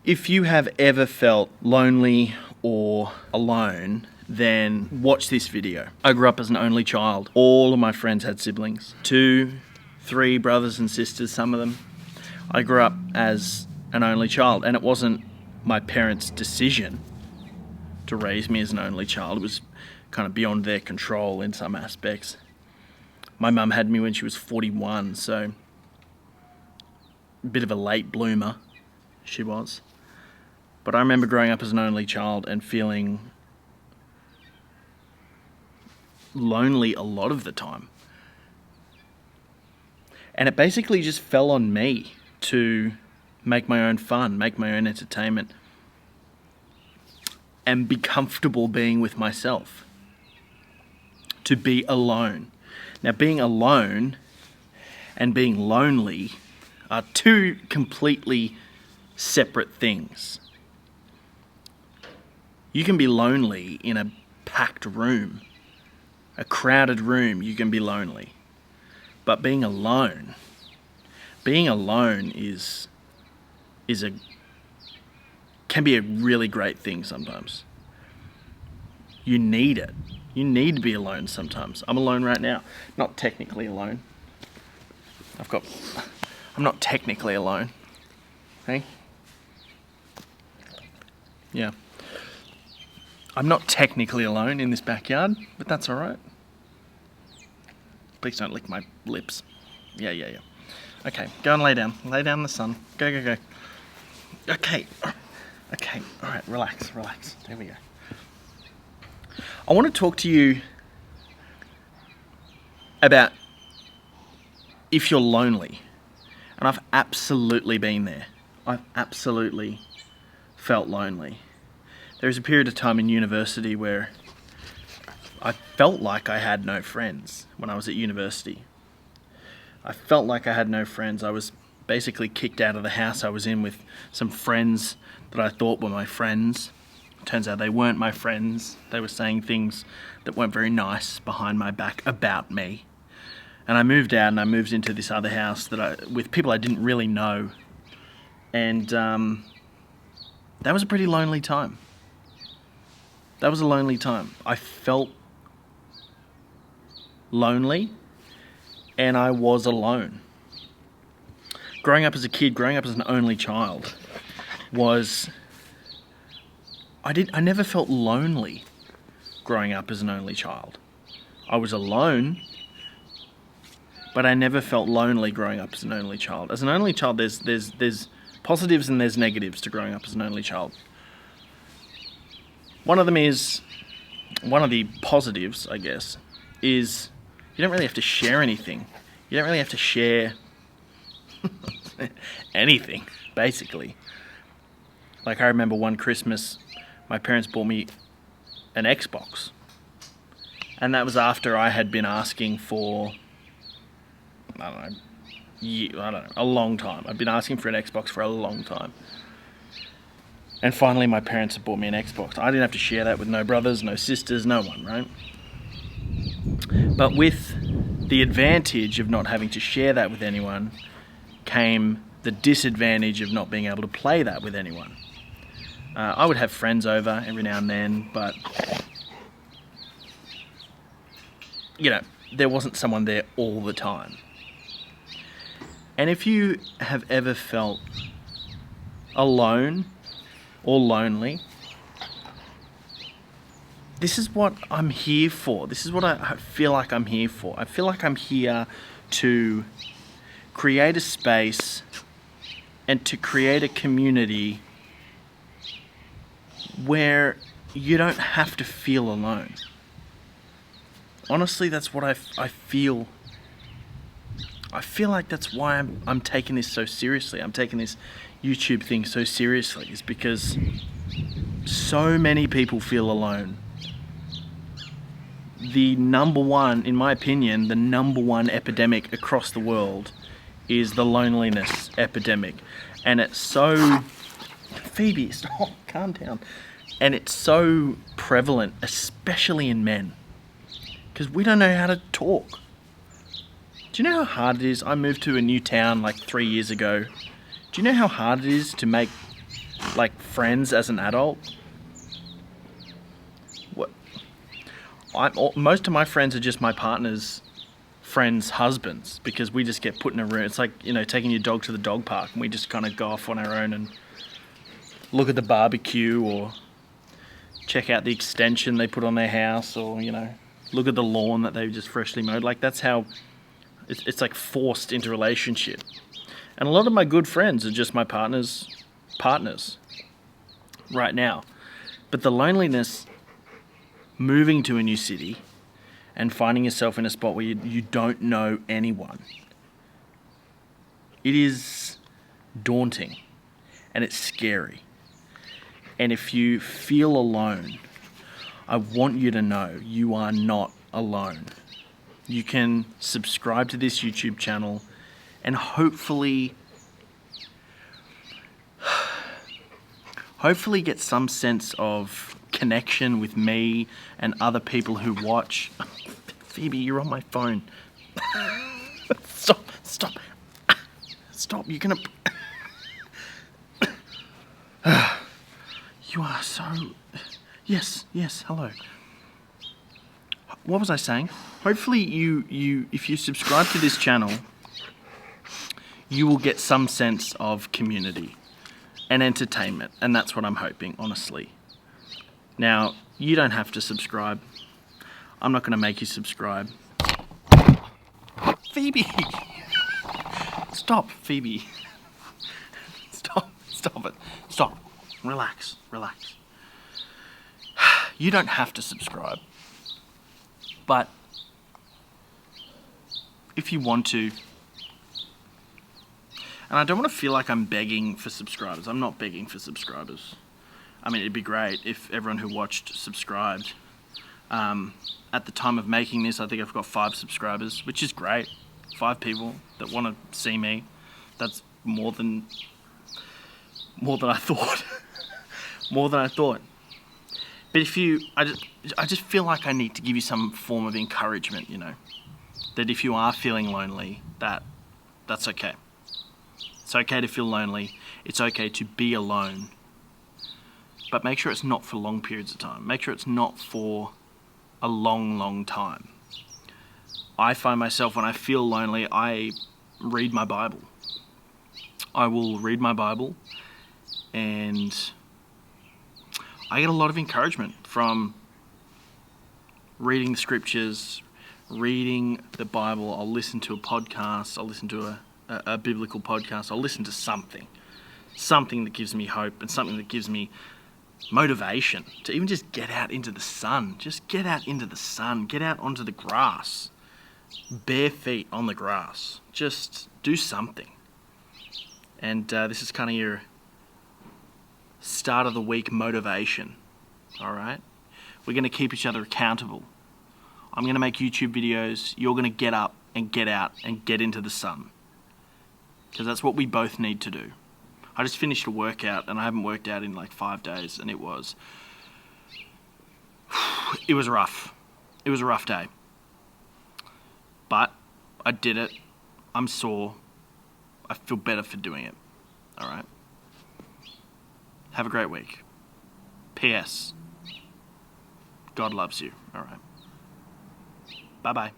If you have ever felt lonely or alone, then watch this video. I grew up as an only child. All of my friends had siblings. 2, 3 brothers and sisters, some of them. I grew up as an only child, and it wasn't my parents' decision to raise me as an only child. It was kind of beyond their control in some aspects. My mum had me when she was 41, so a bit of a late bloomer, she was. But I remember growing up as an only child and feeling lonely a lot of the time. And it basically just fell on me to make my own fun, make my own entertainment, and be comfortable being with myself. To be alone. Now, being alone and being lonely are two completely separate things. You can be lonely in a packed room, a crowded room, you can be lonely. But being alone can be a really great thing sometimes. You need it. You need to be alone sometimes. I'm alone right now. Not technically alone. I'm not technically alone. Hey? Yeah. I'm not technically alone in this backyard, but that's alright. Please don't lick my lips. Yeah. Okay, go and lay down. Lay down in the sun. Go. Okay, alright, relax. There we go. I want to talk to you about if you're lonely. And I've absolutely been there. I've absolutely felt lonely. There was a period of time in university where I felt like I had no friends when I was at university. I felt like I had no friends. I was basically kicked out of the house I was in with some friends that I thought were my friends. Turns out they weren't my friends. They were saying things that weren't very nice behind my back about me. And I moved out and I moved into this other house with people I didn't really know. And that was a pretty lonely time. That was a lonely time. I felt lonely and I was alone. Growing up as a kid, growing up as an only child I never felt lonely growing up as an only child. I was alone, but I never felt lonely growing up as an only child. As an only child, there's positives and there's negatives to growing up as an only child. One of the positives, I guess, is you don't really have to share anything. You don't really have to share anything, basically. Like, I remember one Christmas, my parents bought me an Xbox. And that was after I had been asking for, a long time. I'd been asking for an Xbox for a long time. And finally my parents had bought me an Xbox. I didn't have to share that with no brothers, no sisters, no one, right? But with the advantage of not having to share that with anyone came the disadvantage of not being able to play that with anyone. I would have friends over every now and then, but there wasn't someone there all the time. And if you have ever felt alone or lonely, this is what I'm here for. This is what I feel like I'm here for. I feel like I'm here to create a space and to create a community where you don't have to feel alone. Honestly, that's what I feel. I feel like that's why I'm taking this so seriously. I'm taking this YouTube thing so seriously, is because so many people feel alone. In my opinion, the number one epidemic across the world is the loneliness epidemic. And it's so... Phoebe, stop, calm down. And it's so prevalent, especially in men. Because we don't know how to talk. Do you know how hard it is? I moved to a new town like 3 years ago. Do you know how hard it is to make like friends as an adult. What? Most of my friends are just my partner's friends' husbands, because we just get put in a room. It's like, taking your dog to the dog park, and we just kind of go off on our own and look at the barbecue, or check out the extension they put on their house, or look at the lawn that they've just freshly mowed. Like, that's how it's like forced into relationship. And a lot of my good friends are just my partner's partners right now. But the loneliness, moving to a new city and finding yourself in a spot where you don't know anyone, it is daunting and it's scary. And if you feel alone, I want you to know you are not alone. You can subscribe to this YouTube channel and hopefully get some sense of connection with me and other people who watch. Phoebe, you're on my phone. Stop. You're gonna... You are so... Yes, hello. What was I saying? Hopefully if you subscribe to this channel, you will get some sense of community and entertainment, and that's what I'm hoping, honestly. Now, you don't have to subscribe. I'm not going to make you subscribe. Phoebe! Stop, Phoebe. Stop it. Stop. Relax. You don't have to subscribe. But if you want to, and I don't want to feel like I'm begging for subscribers. I'm not begging for subscribers. I mean, it'd be great if everyone who watched subscribed. At the time of making this, I think I've got 5 subscribers, which is great. 5 people that want to see me. That's more than I thought. More than I thought. But I just feel like I need to give you some form of encouragement, that if you are feeling lonely, that's okay. It's okay to feel lonely. It's okay to be alone. But make sure it's not for long periods of time. Make sure it's not for a long time. I find myself, when I feel lonely, I read my Bible. I will read my Bible, and I get a lot of encouragement from reading the scriptures, reading the Bible. I'll listen to a podcast. I'll listen to a biblical podcast. I'll listen to something that gives me hope, and something that gives me motivation to even just get out into the sun. Just get out into the sun. Get out onto the grass. Bare feet on the grass. Just do something. And this is kind of your start of the week motivation. Alright? We're going to keep each other accountable. I'm going to make YouTube videos. You're going to get up and get out and get into the sun. Because that's what we both need to do. I just finished a workout, and I haven't worked out in like 5 days, and it was rough. It was a rough day. But I did it. I'm sore. I feel better for doing it. Alright? Have a great week. P.S. God loves you. Alright. Bye-bye.